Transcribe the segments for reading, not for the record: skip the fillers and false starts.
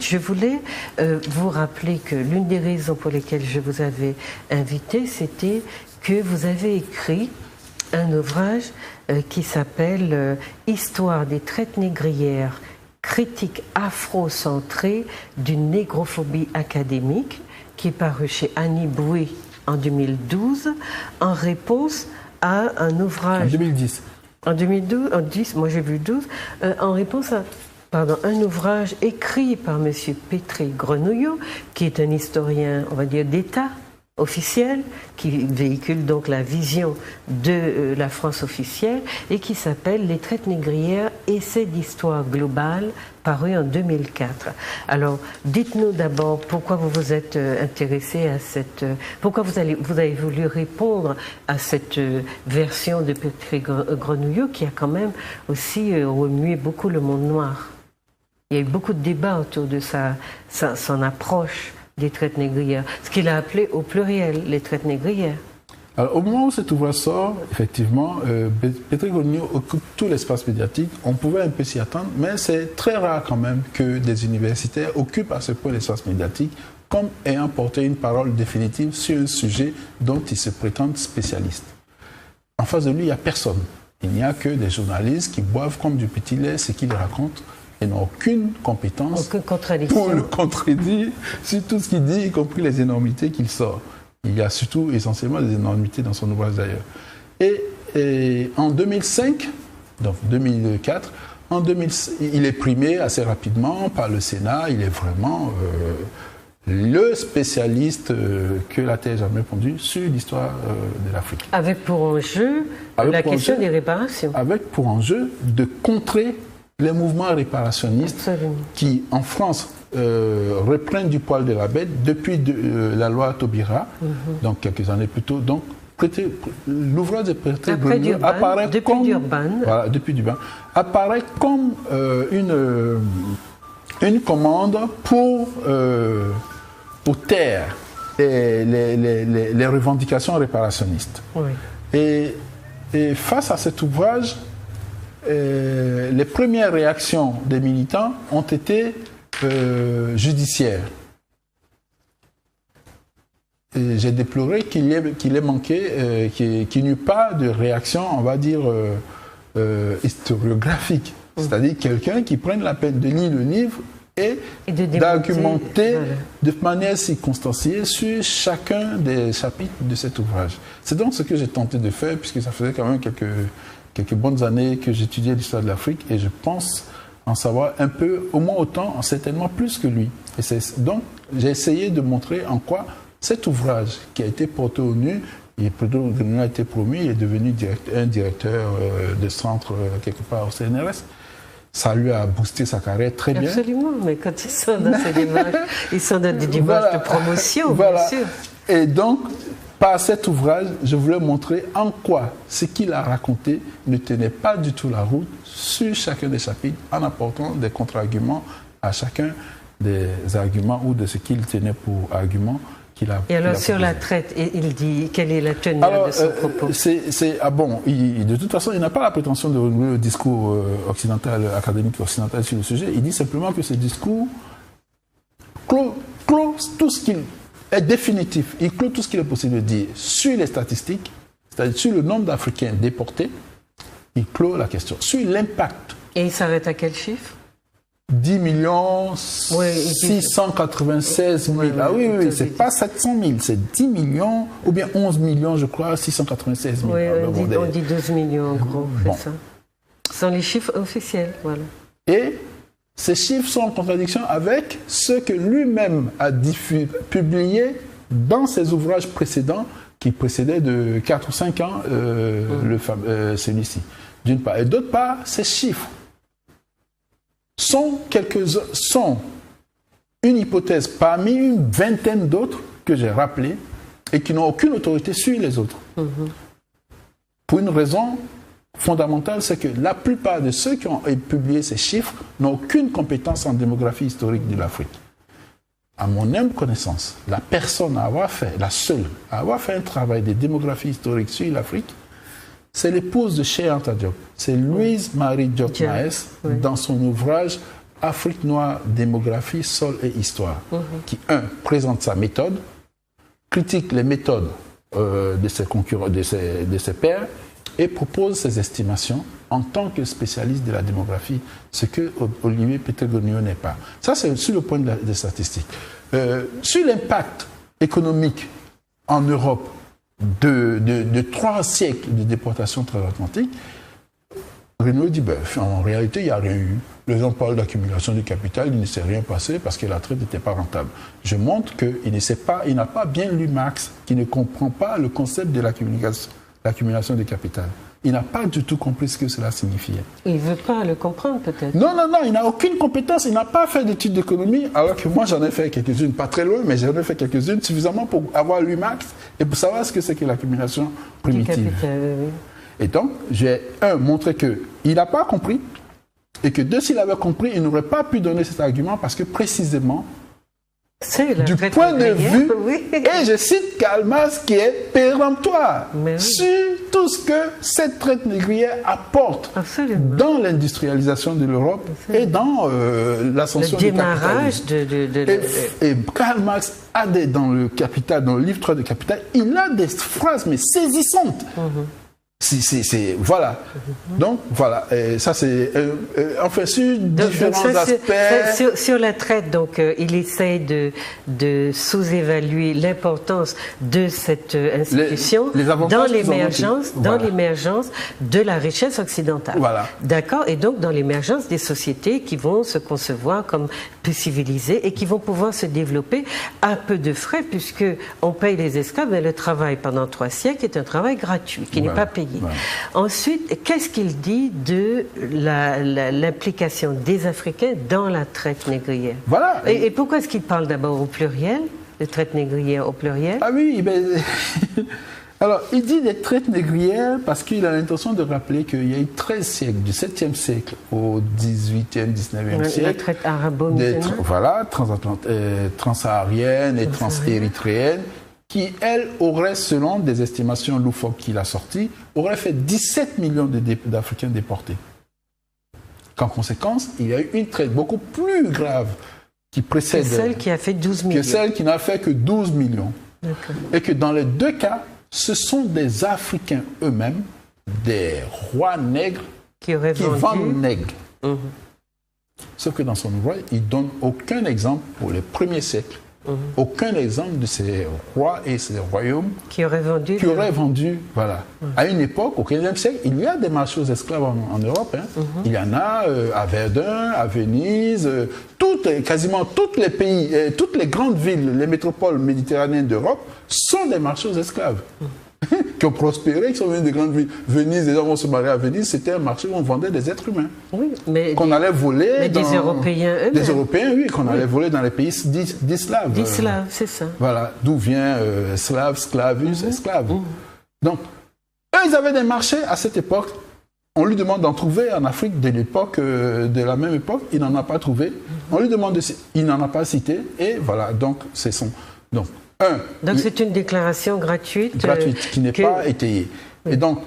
je voulais vous rappeler que l'une des raisons pour lesquelles je vous avais invité, c'était que vous avez écrit un ouvrage qui s'appelle Histoire des traites négrières, critique afro-centrée d'une négrophobie académique, qui est paru chez Annie Boué en 2012, en réponse à un ouvrage... En 2010. En 2012, en 10, moi j'ai vu 12, en réponse à un ouvrage écrit par M. Pétré Grenouillot, qui est un historien, on va dire, d'État officiel, qui véhicule donc la vision de la France officielle et qui s'appelle Les traites négrières, essai d'histoire globale, paru en 2004. Alors, dites-nous d'abord pourquoi vous vous êtes intéressé à cette... Pourquoi vous avez voulu répondre à cette version de Pétré Grenouillot qui a quand même aussi remué beaucoup le monde noir. Il y a eu beaucoup de débats autour de son approche des traites négrières, ce qu'il a appelé au pluriel les traites négrières. Alors, au moment où cet ouvrage sort, effectivement, Pétré Grenouillot occupe tout l'espace médiatique. On pouvait un peu s'y attendre, mais c'est très rare quand même que des universitaires occupent à ce point l'espace médiatique comme ayant porté une parole définitive sur un sujet dont ils se prétendent spécialistes. En face de lui, il n'y a personne. Il n'y a que des journalistes qui boivent comme du petit lait ce qu'ils racontent et n'ont aucune compétence pour le contredire sur tout ce qu'il dit, y compris les énormités qu'il sort. Il y a surtout essentiellement des énormités dans son ouvrage d'ailleurs. Et en 2005, donc 2004, il est primé assez rapidement par le Sénat. Il est vraiment le spécialiste que la Terre n'a jamais pondu sur l'histoire de l'Afrique. Avec pour enjeu la question des réparations. Avec pour enjeu de contrer les mouvements réparationnistes qui, en France, reprennent du poil de la bête depuis la loi Taubira, donc quelques années plus tôt. Donc, l'ouvrage de Pétré Grenouillot apparaît comme une commande pour taire les revendications réparationnistes. Oui. Et face à cet ouvrage, les premières réactions des militants ont été judiciaires. J'ai déploré qu'il ait manqué, qu'il n'y eut pas de réaction, on va dire, historiographique. C'est-à-dire quelqu'un qui prenne la peine de lire le livre et d'argumenter de manière circonstanciée sur chacun des chapitres de cet ouvrage. C'est donc ce que j'ai tenté de faire, puisque ça faisait quand même quelques bonnes années que j'étudiais l'histoire de l'Afrique, et je pense en savoir un peu, au moins autant, certainement plus que lui. Et donc, j'ai essayé de montrer en quoi cet ouvrage qui a été porté au nu, et plutôt a été promu, il est devenu un directeur de centre quelque part au CNRS. Ça lui a boosté sa carrière très bien. Absolument, mais quand ils sont dans ces démarches, ils sont dans des démarches de promotion, bien sûr. Et donc, par cet ouvrage, je voulais montrer en quoi ce qu'il a raconté ne tenait pas du tout la route sur chacun des chapitres, en apportant des contre-arguments à chacun des arguments ou de ce qu'il tenait pour argument. Et alors, sur la traite, il dit, quelle est la teneur de son propos? De toute façon, il n'a pas la prétention de renouveler le discours occidental, académique occidental sur le sujet. Il dit simplement que ce discours clôt tout ce qu'il est définitif. Il clôt tout ce qu'il est possible de dire sur les statistiques, c'est-à-dire sur le nombre d'Africains déportés. Il clôt la question. Sur l'impact. Et il s'arrête à quel chiffre? 10 696 000. Ah oui, c'est pas 700 000, c'est 10 millions, ou bien 11 millions, je crois, 696 000. Oui, on dit 12 millions en gros, c'est ça. Ce sont les chiffres officiels, voilà. Et ces chiffres sont en contradiction avec ce que lui-même a publié dans ses ouvrages précédents, qui précédaient de 4 ou 5 ans, celui-ci, d'une part. Et d'autre part, ces chiffres sont une hypothèse parmi une vingtaine d'autres que j'ai rappelées et qui n'ont aucune autorité sur les autres. Pour une raison fondamentale, c'est que la plupart de ceux qui ont publié ces chiffres n'ont aucune compétence en démographie historique de l'Afrique. À mon humble connaissance, la personne à avoir fait, la seule à avoir fait un travail de démographie historique sur l'Afrique, c'est l'épouse de Cheikh Anta Diop. C'est Louise Marie Diop Maes, dans son ouvrage Afrique noire, démographie, sol et histoire, qui, présente sa méthode, critique les méthodes de ses concurrents, de ses pairs, et propose ses estimations en tant que spécialiste de la démographie, ce que Olivier Petregronio n'est pas. Ça, c'est sur le point des statistiques. Sur l'impact économique en Europe de 3 siècles de déportation transatlantique, Renaud dit, en réalité, il n'y a rien eu. Les gens parlent d'accumulation du capital, il ne s'est rien passé parce que la traite n'était pas rentable. Je montre qu'il n'a pas bien lu Marx, qui ne comprend pas le concept de l'accumulation du capital. Il n'a pas du tout compris ce que cela signifiait. Il ne veut pas le comprendre, peut-être. Non, il n'a aucune compétence, il n'a pas fait d'études d'économie, alors que moi j'en ai fait quelques-unes, pas très loin, mais j'en ai fait quelques-unes, suffisamment pour avoir lu Marx et pour savoir ce que c'est que l'accumulation primitive. Du capital, oui. Et donc, j'ai, montré qu'il n'a pas compris, et que s'il avait compris, il n'aurait pas pu donner cet argument, parce que précisément, du point de vue, et je cite Karl Marx qui est péremptoire sur tout ce que cette traite négrière apporte dans l'industrialisation de l'Europe et dans l'ascension du capitalisme. Et Karl Marx a dans le Capital, dans le livre 3 du Capital, il a des phrases mais saisissantes. Voilà. Donc, voilà. Et ça, c'est. Enfin, sur différents aspects. Sur la traite, donc, il essaye de sous-évaluer l'importance de cette institution dans l'émergence de la richesse occidentale. Voilà. D'accord. Et donc, dans l'émergence des sociétés qui vont se concevoir comme plus civilisées et qui vont pouvoir se développer à peu de frais, puisque on paye les esclaves, mais le travail pendant 3 siècles est un travail gratuit, qui n'est pas payé. Voilà. Ensuite, qu'est-ce qu'il dit de l'implication des Africains dans la traite négrière? Voilà. Et pourquoi est-ce qu'il parle d'abord au pluriel, de traite négrière au pluriel? Ah oui, alors il dit des traites négrières parce qu'il a l'intention de rappeler qu'il y a eu 13 siècles, du 7e siècle au 18e, 19e siècle. La traite arabo-musulmane. Voilà, transsaharienne et transérythréenne, qui, elle, aurait, selon des estimations loufoques qu'il a sorties, aurait fait 17 millions d'Africains déportés. Qu'en conséquence, il y a eu une traite beaucoup plus grave qui précède... Que celle qui a fait 12 millions. Que celle qui n'a fait que 12 millions. Et que dans les 2 cas, ce sont des Africains eux-mêmes, des rois nègres, qui vendent nègres. Sauf que dans son ouvrage, il ne donne aucun exemple pour les premiers siècles. Aucun exemple de ces rois et ces royaumes qui auraient vendu, voilà. À une époque, au XVe siècle, il y a des marchés aux esclaves en Europe. Il y en a à Verdun, à Venise, quasiment tous les pays, toutes les grandes villes, les métropoles méditerranéennes d'Europe sont des marchés aux esclaves. Qui ont prospéré, qui sont venus des grandes villes. Venise, les gens vont se marier à Venise, c'était un marché où on vendait des êtres humains. Oui, mais qu'on allait voler. Mais des Européens eux-mêmes. Des Européens, oui, qu'on allait voler dans les pays dits slaves. Dits slaves, c'est ça. Voilà, d'où vient slave, sclavus, esclave. Donc, eux, ils avaient des marchés à cette époque. On lui demande d'en trouver en Afrique de l'époque, de la même époque, il n'en a pas trouvé. On lui demande il n'en a pas cité, et voilà, donc c'est son. Donc c'est une déclaration gratuite. Qui n'est pas étayée. Oui. Et donc,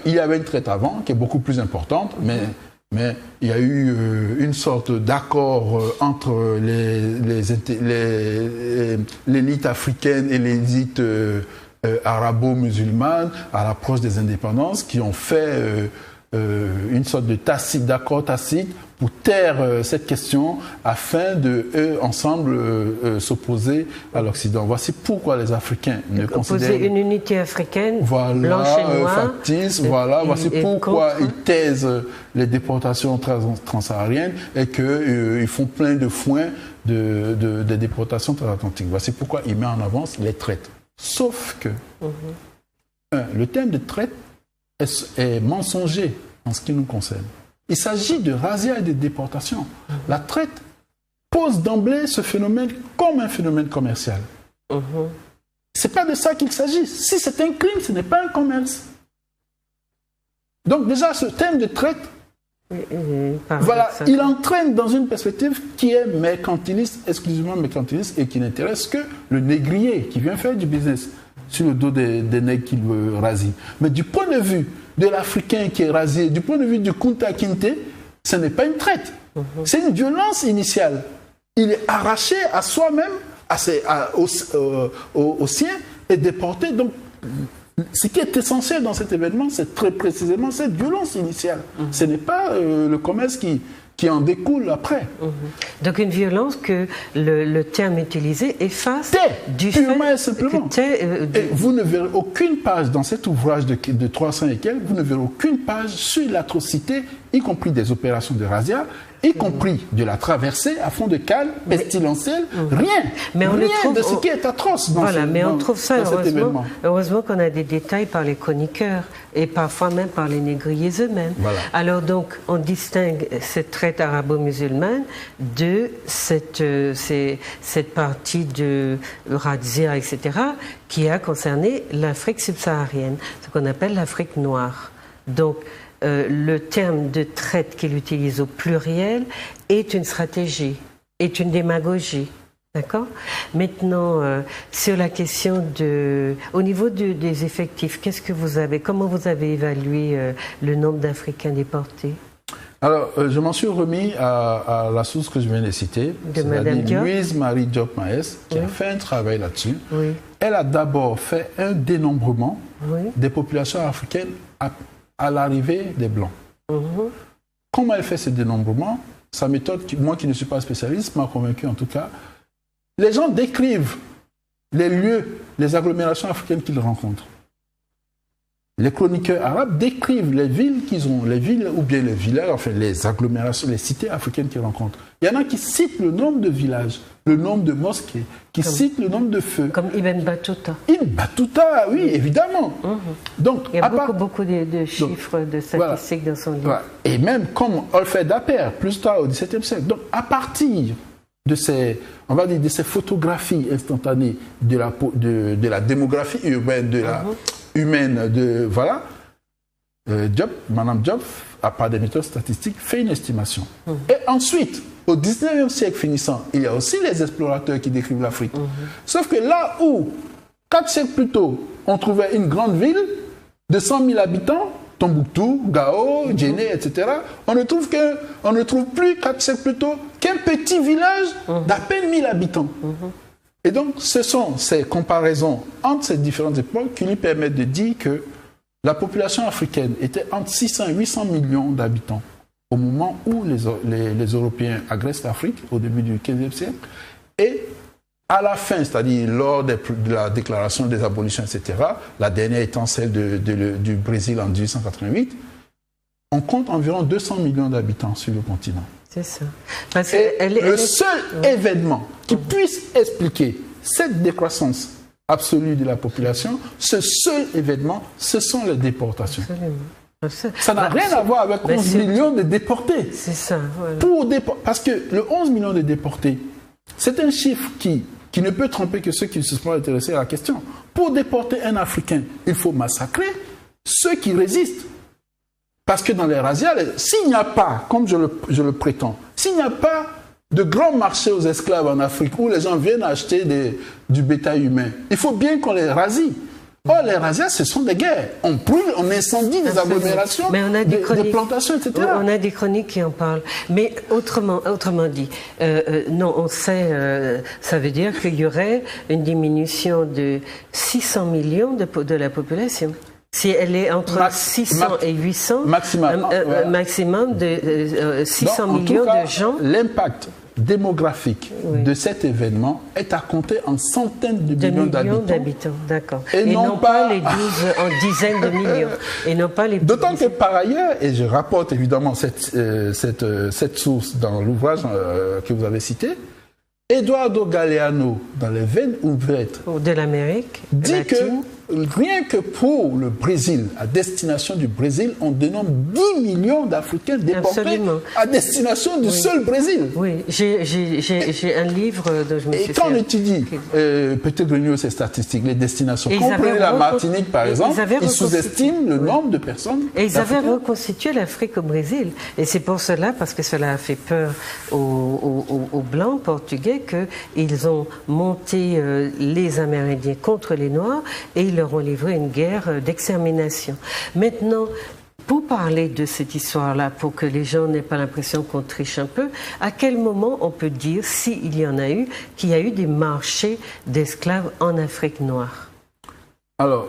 il y avait une traite avant, qui est beaucoup plus importante, mais il y a eu une sorte d'accord entre l'élite africaine et l'élite arabo-musulmane à l'approche des indépendances, qui ont fait une sorte d'accord tacite pour taire cette question afin de, eux, ensemble, s'opposer à l'Occident. Voici pourquoi les Africains ne considèrent... Opposer une unité africaine, blanche et noire. Factice, voici pourquoi ils taisent les déportations transsahariennes et qu'ils font plein de foin de déportations transatlantiques. Voici pourquoi il met en avant les traites. Sauf que, le thème de traite est mensonger en ce qui nous concerne. Il s'agit de razzia et de déportation. La traite pose d'emblée ce phénomène comme un phénomène commercial. C'est pas de ça qu'il s'agit. Si c'est un crime, ce n'est pas un commerce. Donc déjà, ce thème de traite, il entraîne dans une perspective qui est mercantiliste, exclusivement mercantiliste, et qui n'intéresse que le négrier qui vient faire du business sur le dos des nègres qu'il veut raser. Mais du point de vue de l'Africain qui est rasé, du point de vue du Kunta Kinte, ce n'est pas une traite. C'est une violence initiale. Il est arraché à soi-même, aux siens, et déporté. Donc, ce qui est essentiel dans cet événement, c'est très précisément cette violence initiale. Ce n'est pas le commerce qui en découle après. Donc une violence que le terme utilisé efface du purement fait et simplement. Et vous ne verrez aucune page dans cet ouvrage de 300 et quelques, vous ne verrez aucune page sur l'atrocité, y compris des opérations de razzia, y compris de la traversée à fond de cale, pestilentielle, rien. Mais on rien trouve, de ce qui est atroce dans, on trouve ça cet événement. Heureusement qu'on a des détails par les chroniqueurs et parfois même par les négriers eux-mêmes. Voilà. Alors donc, on distingue cette traite arabo-musulmane de cette partie de razzia, etc., qui a concerné l'Afrique subsaharienne, ce qu'on appelle l'Afrique noire. Donc, le terme de traite qu'il utilise au pluriel est une stratégie, est une démagogie. D'accord ? Maintenant, sur la question au niveau des effectifs, comment vous avez évalué le nombre d'Africains déportés ? Alors, je m'en suis remis à la source que je viens de citer, c'est-à-dire Louise Marie Diop Maes, qui a fait un travail là-dessus. Oui. Elle a d'abord fait un dénombrement des populations africaines à l'arrivée des Blancs. Comment elle fait ce dénombrement? Sa méthode, moi qui ne suis pas spécialiste, m'a convaincu en tout cas. Les gens décrivent les lieux, les agglomérations africaines qu'ils rencontrent. Les chroniqueurs arabes décrivent les villes qu'ils ont, les villes ou bien les villages, enfin les agglomérations, les cités africaines qu'ils rencontrent. Il y en a qui citent le nombre de villages, le nombre de mosquées, qui citent le nombre de feux. Comme Ibn Battuta. Ibn Battuta, oui, évidemment. Donc, il y a beaucoup de chiffres, de statistiques dans son livre. Voilà. Et même comme Olfert Dapper, plus tard au XVIIe siècle. Donc, à partir de ces, on va dire, de ces photographies instantanées de la démographie urbaine, Madame Diop, à part des méthodes statistiques, fait une estimation. Et ensuite, au 19e siècle finissant, il y a aussi les explorateurs qui décrivent l'Afrique. Sauf que là où, 4 siècles plus tôt, on trouvait une grande ville de 100 000 habitants, Tombouctou, Gao, Djenné, etc., on ne trouve plus, 4 siècles plus tôt, qu'un petit village d'à peine 1000 habitants. Et donc, ce sont ces comparaisons entre ces différentes époques qui lui permettent de dire que la population africaine était entre 600 et 800 millions d'habitants au moment où les Européens agressent l'Afrique, au début du XVe siècle. Et à la fin, c'est-à-dire lors de la déclaration des abolitions, etc., la dernière étant celle du Brésil en 1888, on compte environ 200 millions d'habitants sur le continent. C'est ça. Le seul événement qui puisse expliquer cette décroissance absolue de la population, ce seul événement, ce sont les déportations. Absolument. Ça n'a rien à voir avec 11 millions de déportés. C'est ça. Voilà. Parce que le 11 millions de déportés, c'est un chiffre qui ne peut tromper que ceux qui se sont intéressés à la question. Pour déporter un Africain, il faut massacrer ceux qui résistent. Parce que dans les razzias, s'il n'y a pas, comme je le prétends, s'il n'y a pas de grands marchés aux esclaves en Afrique où les gens viennent acheter du bétail humain, il faut bien qu'on les razzie. Or, les razzias, ce sont des guerres. On brûle, on incendie des agglomérations, des plantations, etc. On a des chroniques qui en parlent. Mais autrement dit, non, on sait, ça veut dire qu'il y aurait une diminution de 600 millions de la population. Si elle est entre 600 et 800, maximum de 600 millions de gens. L'impact démographique de cet événement est à compter en centaines de millions d'habitants. D'accord. Et non pas les 12 en dizaines de millions. Et non pas les. D'autant que par ailleurs, et je rapporte évidemment cette source dans l'ouvrage que vous avez cité, Eduardo Galeano, dans les veines ouvertes de l'Amérique dit que rien que pour le Brésil, à destination du Brésil, on dénombre 10 millions d'Africains déportés à destination du seul Brésil. Oui, j'ai un livre dont je me suis fait. Et quand on étudie, peut-être Grenier ces statistiques, les destinations, quand on prenait la Martinique par exemple, ils sous-estiment le nombre de personnes. Et ils avaient reconstitué l'Afrique au Brésil. Et c'est pour cela, parce que cela a fait peur aux Blancs portugais, qu'ils ont monté les Amérindiens contre les Noirs et ils leur ont livré une guerre d'extermination. Maintenant, pour parler de cette histoire-là, pour que les gens n'aient pas l'impression qu'on triche un peu, à quel moment on peut dire, s'il y en a eu, qu'il y a eu des marchés d'esclaves en Afrique noire? Alors,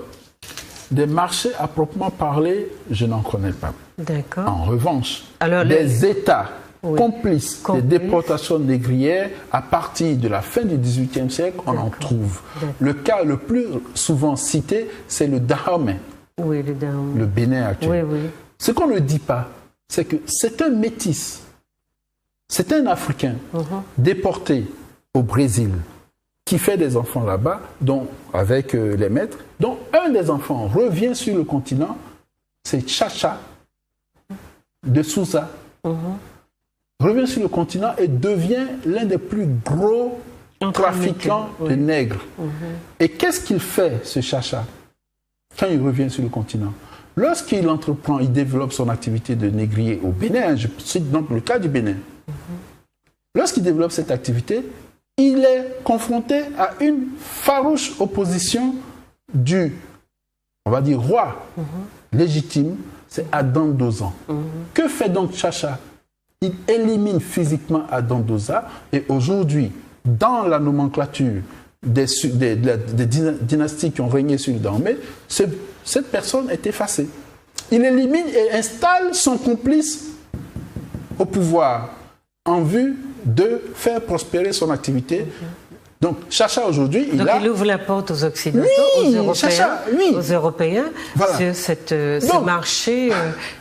des marchés à proprement parler, je n'en connais pas. D'accord. En revanche, des États complices des déportations négrières, à partir de la fin du XVIIIe siècle, on en trouve. Le cas le plus souvent cité, c'est le Dahomey. Oui, le Dahomey. Le Bénin actuel. Oui, oui. Ce qu'on ne dit pas, c'est que c'est un métis. C'est un Africain déporté au Brésil qui fait des enfants là-bas, avec les maîtres, dont un des enfants revient sur le continent, c'est Chacha de Sousa. Revient sur le continent et devient l'un des plus gros trafiquants de nègres. Et qu'est-ce qu'il fait, ce Chacha, quand il revient sur le continent? Lorsqu'il entreprend, il développe son activité de négrier au Bénin, je cite donc le cas du Bénin. Lorsqu'il développe cette activité, il est confronté à une farouche opposition du, on va dire, roi légitime, c'est Adam Dozan. Que fait donc Chacha? Il élimine physiquement Adam Doza et aujourd'hui, dans la nomenclature des dynasties qui ont régné sur le Dahomey, cette personne est effacée. Il élimine et installe son complice au pouvoir en vue de faire prospérer son activité. Donc, Chacha, aujourd'hui, il ouvre la porte aux Occidentaux, aux Européens, sur ce marché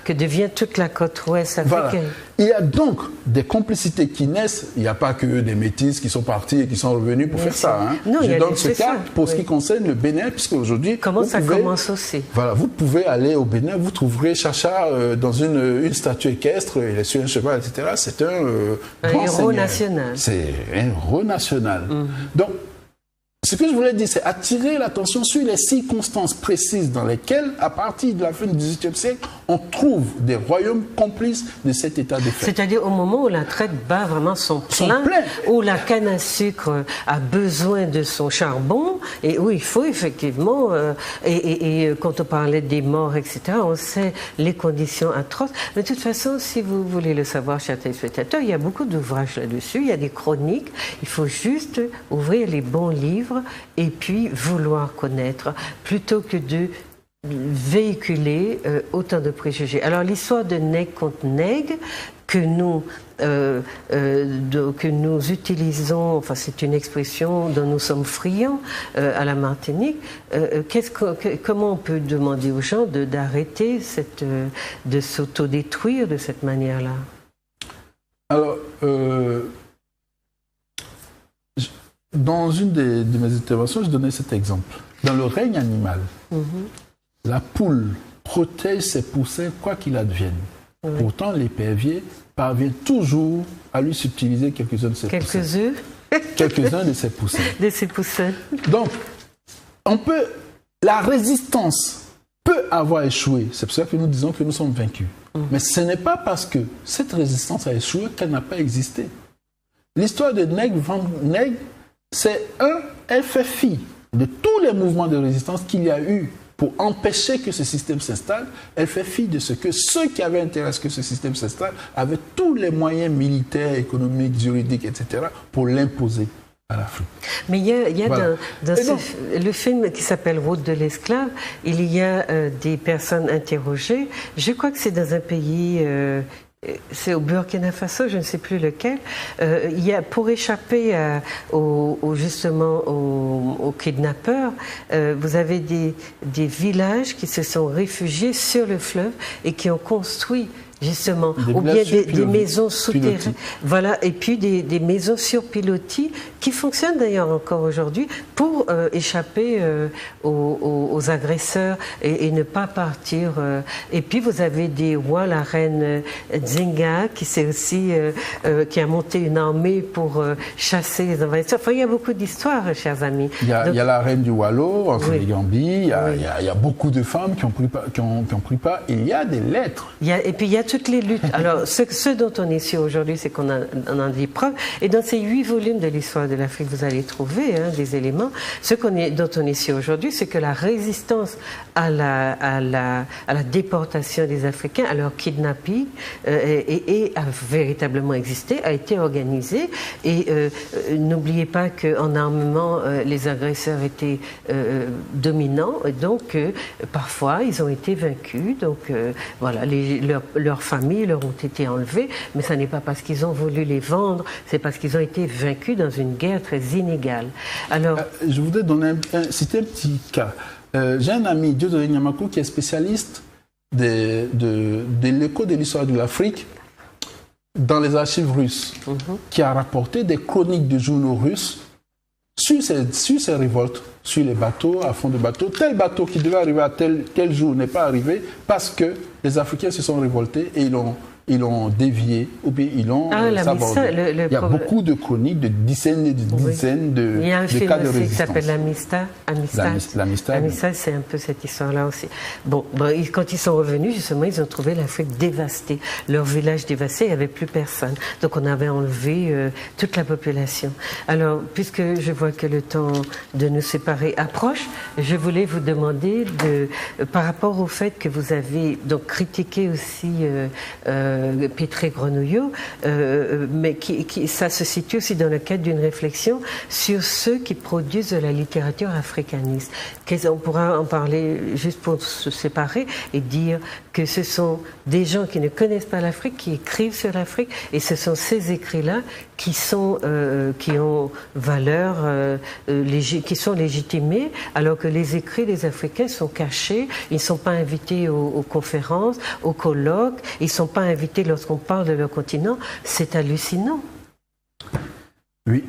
que devient toute la côte ouest africaine. Voilà. Il y a donc des complicités qui naissent. Il n'y a pas que des métis qui sont partis et qui sont revenus pour faire ça. Non, je donne ce cas pour ce qui concerne le Bénin, puisque aujourd'hui... Comment ça commence aussi? Voilà, vous pouvez aller au Bénin, vous trouverez Chacha dans une statue équestre, il est sur un cheval, etc. C'est un héros national. C'est un héros national. Donc, ce que je voulais dire, c'est attirer l'attention sur les circonstances précises dans lesquelles, à partir de la fin du XVIIIe siècle, on trouve des royaumes complices de cet état de fait. C'est-à-dire au moment où la traite bat vraiment son plein, où la canne à sucre a besoin de son charbon, et où il faut effectivement, et quand on parlait des morts, etc., on sait les conditions atroces. Mais de toute façon, si vous voulez le savoir, chers téléspectateurs, il y a beaucoup d'ouvrages là-dessus, il y a des chroniques, il faut juste ouvrir les bons livres et puis vouloir connaître, plutôt que de véhiculer autant de préjugés. Alors l'histoire de nègre contre nègre que nous utilisons, enfin c'est une expression dont nous sommes friands à la Martinique, comment on peut demander aux gens d'arrêter de s'autodétruire de cette manière-là? Alors, dans une de mes interventions, je donnais cet exemple. Dans le règne animal, la poule protège ses poussins quoi qu'il advienne. Pourtant, l'épervier parvient toujours à lui subtiliser quelques-uns de ses poussins. Quelques-uns de ses poussins. De ses poussins. Donc, la résistance peut avoir échoué. C'est pour ça que nous disons que nous sommes vaincus. Mais ce n'est pas parce que cette résistance a échoué qu'elle n'a pas existé. L'histoire de Nègre Van Nègre, elle fait fi de tous les mouvements de résistance qu'il y a eu pour empêcher que ce système s'installe. Elle fait fi de ce que ceux qui avaient intérêt à ce que ce système s'installe avaient tous les moyens militaires, économiques, juridiques, etc. pour l'imposer à l'Afrique. Mais il y a dans le film qui s'appelle Route de l'esclave, il y a des personnes interrogées. Je crois que c'est dans un pays... c'est au Burkina Faso, je ne sais plus lequel. Il y a, pour échapper justement aux kidnappeurs, vous avez des villages qui se sont réfugiés sur le fleuve et qui ont construit justement, ou bien des maisons souterraines, voilà, et puis des maisons sur pilotis qui fonctionnent d'ailleurs encore aujourd'hui pour échapper aux agresseurs et ne pas partir. Et puis vous avez des rois, la reine Nzinga qui qui a monté une armée pour chasser les envahisseurs. Enfin, il y a beaucoup d'histoires, chers amis. Il y a la reine du Wallo en Sénégambie. Il y a beaucoup de femmes qui ont pris part. Il y a des lettres. Et puis il y a toutes les luttes. Alors, ce dont on est sûr aujourd'hui, c'est qu'on en a des preuves. Et dans ces 8 volumes de l'histoire de l'Afrique, vous allez trouver des éléments. Dont on est sûr aujourd'hui, c'est que la résistance à la déportation des Africains, à leur kidnapping, a véritablement existé, a été organisée. Et n'oubliez pas qu'en armement, les agresseurs étaient dominants. Donc, parfois, ils ont été vaincus. Donc, voilà, leurs familles leur ont été enlevées. Mais ce n'est pas parce qu'ils ont voulu les vendre, c'est parce qu'ils ont été vaincus dans une guerre très inégale. Alors, je voudrais citer un petit cas. J'ai un ami, Dieudonné Nyamakou, qui est spécialiste de l'écho de l'histoire de l'Afrique dans les archives russes, qui a rapporté des chroniques de journaux russes sur ces révoltes, sur les bateaux, à fond de bateau. Tel bateau qui devait arriver à tel jour n'est pas arrivé parce que les Africains se sont révoltés et ils l'ont dévié ou bien ils l'ont sabordé. Il y a beaucoup de chroniques, de dizaines et de dizaines de cas de résistance. Il y a un film aussi qui s'appelle Amistad, c'est un peu cette histoire-là aussi. Bon, quand ils sont revenus, justement, ils ont trouvé l'Afrique dévastée. Leur village dévasté, il n'y avait plus personne. Donc on avait enlevé toute la population. Alors, puisque je vois que le temps de nous séparer approche, je voulais vous demander, par rapport au fait que vous avez donc critiqué aussi Pétré Grenouillot, mais ça se situe aussi dans le cadre d'une réflexion sur ceux qui produisent de la littérature africaniste. On pourra en parler juste pour se séparer et dire que ce sont des gens qui ne connaissent pas l'Afrique, qui écrivent sur l'Afrique, et ce sont ces écrits-là qui ont valeur, qui sont légitimés, alors que les écrits des Africains sont cachés, ils ne sont pas invités aux conférences, aux colloques, ils ne sont pas invités lorsqu'on parle de leur continent. C'est hallucinant. Oui.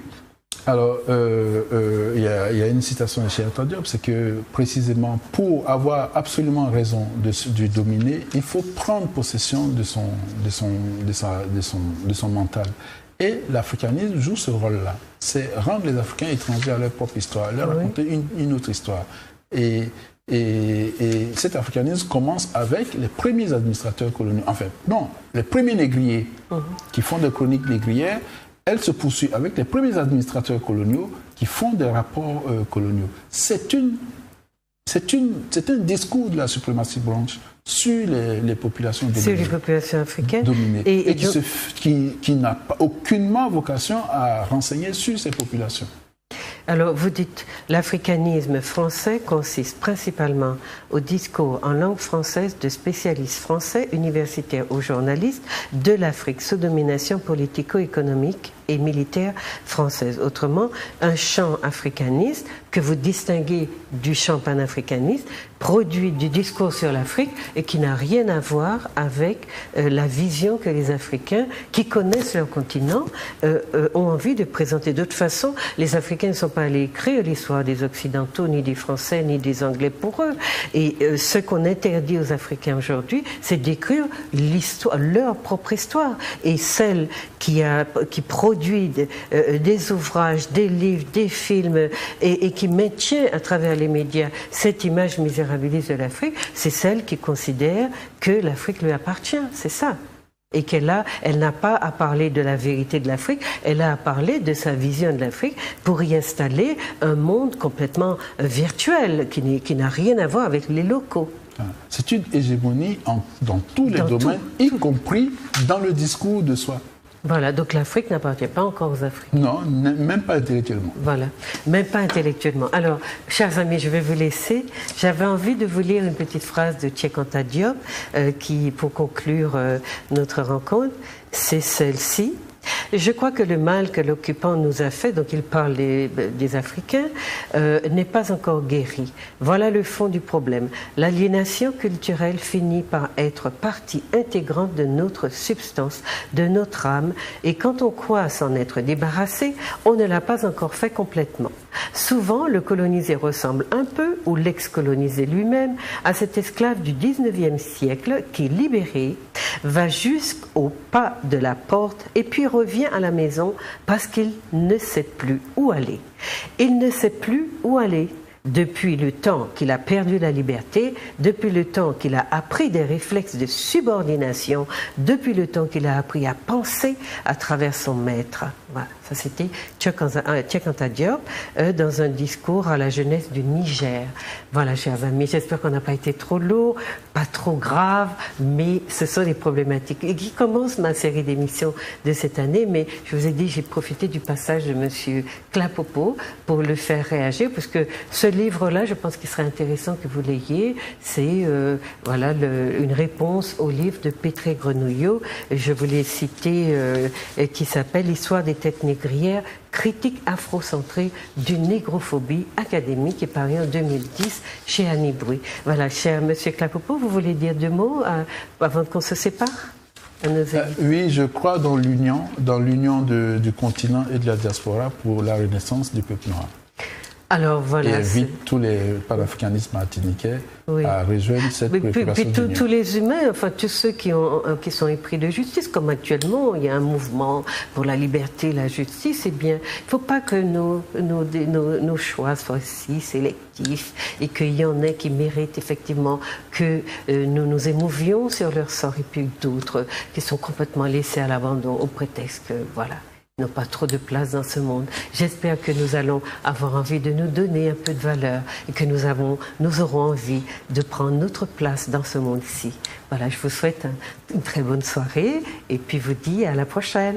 Alors, il y a une citation de Cheikh Diop, c'est que précisément pour avoir absolument raison du dominé, il faut prendre possession de son mental. Et l'africanisme joue ce rôle-là. C'est rendre les Africains étrangers à leur propre histoire, leur raconter une autre histoire. Et cet africanisme commence avec les premiers administrateurs coloniaux. Enfin, non, les premiers négriers qui font des chroniques négrières. Elle se poursuit avec les premiers administrateurs coloniaux qui font des rapports coloniaux. C'est un discours de la suprématie blanche sur les populations dominées. Sur les populations africaines. Dominées. Et qui n'a aucunement vocation à renseigner sur ces populations. Alors, vous dites, l'africanisme français consiste principalement au discours en langue française de spécialistes français, universitaires ou journalistes de l'Afrique sous domination politico-économique et militaire française. Autrement, un champ africaniste que vous distinguez du champ panafricaniste produit du discours sur l'Afrique et qui n'a rien à voir avec la vision que les Africains, qui connaissent leur continent, ont envie de présenter. De toute façon, les Africains ne sont pas allés écrire l'histoire des Occidentaux, ni des Français, ni des Anglais pour eux. Et ce qu'on interdit aux Africains aujourd'hui, c'est d'écrire l'histoire, leur propre histoire. Et celle qui produit des ouvrages, des livres, des films, et qui maintient à travers les médias cette image misérabiliste de l'Afrique, c'est celle qui considère que l'Afrique lui appartient, c'est ça. Et elle n'a pas à parler de la vérité de l'Afrique, elle a à parler de sa vision de l'Afrique pour y installer un monde complètement virtuel qui n'a rien à voir avec les locaux. C'est une hégémonie dans tous les domaines, y compris dans le discours de soi. Voilà, donc l'Afrique n'appartient pas encore aux Africains. Non, même pas intellectuellement. Voilà, même pas intellectuellement. Alors, chers amis, je vais vous laisser. J'avais envie de vous lire une petite phrase de Cheikh Anta Diop qui, pour conclure notre rencontre, c'est celle-ci. Je crois que le mal que l'occupant nous a fait, donc il parle des Africains, n'est pas encore guéri. Voilà le fond du problème. L'aliénation culturelle finit par être partie intégrante de notre substance, de notre âme, et quand on croit s'en être débarrassé, on ne l'a pas encore fait complètement. Souvent, le colonisé ressemble un peu, ou l'ex-colonisé lui-même, à cet esclave du 19e siècle qui, libéré, va jusqu'au pas de la porte et puis revient à la maison parce qu'il ne sait plus où aller. Il ne sait plus où aller. depuis le temps qu'il a perdu la liberté, depuis le temps qu'il a appris des réflexes de subordination, depuis le temps qu'il a appris à penser à travers son maître. Voilà, ça c'était Cheikh Anta Diop dans un discours à la jeunesse du Niger. Voilà, chers amis, j'espère qu'on n'a pas été trop lourd, pas trop grave, mais ce sont des problématiques. Et qui commence ma série d'émissions de cette année, mais je vous ai dit, j'ai profité du passage de M. Klapopo pour le faire réagir, parce que ce livre-là, je pense qu'il serait intéressant que vous l'ayez. C'est voilà, une réponse au livre de Pétré Grenouillot, je vous l'ai cité, qui s'appelle « Histoire des têtes négrières, critique afrocentrée d'une négrophobie académique » qui est paru en 2010 chez Annie Brouy. Voilà, cher Monsieur Klapopo, vous voulez dire deux mots avant qu'on se sépare? Oui, je crois dans l'union du continent et de la diaspora pour la renaissance du peuple noir. Alors voilà. Et invite tous les panafricanistes martiniquais à rejoindre cette préoccupation d'union. Tous les humains, enfin tous ceux qui sont épris de justice, comme actuellement il y a un mouvement pour la liberté et la justice, eh bien, il ne faut pas que nos choix soient si sélectifs et qu'il y en ait qui méritent effectivement que nous nous émouvions sur leur sort, et puis d'autres qui sont complètement laissés à l'abandon au prétexte que, voilà, n'ont pas trop de place dans ce monde. J'espère que nous allons avoir envie de nous donner un peu de valeur et que nous aurons envie de prendre notre place dans ce monde-ci. Voilà, je vous souhaite une très bonne soirée et puis vous dis à la prochaine.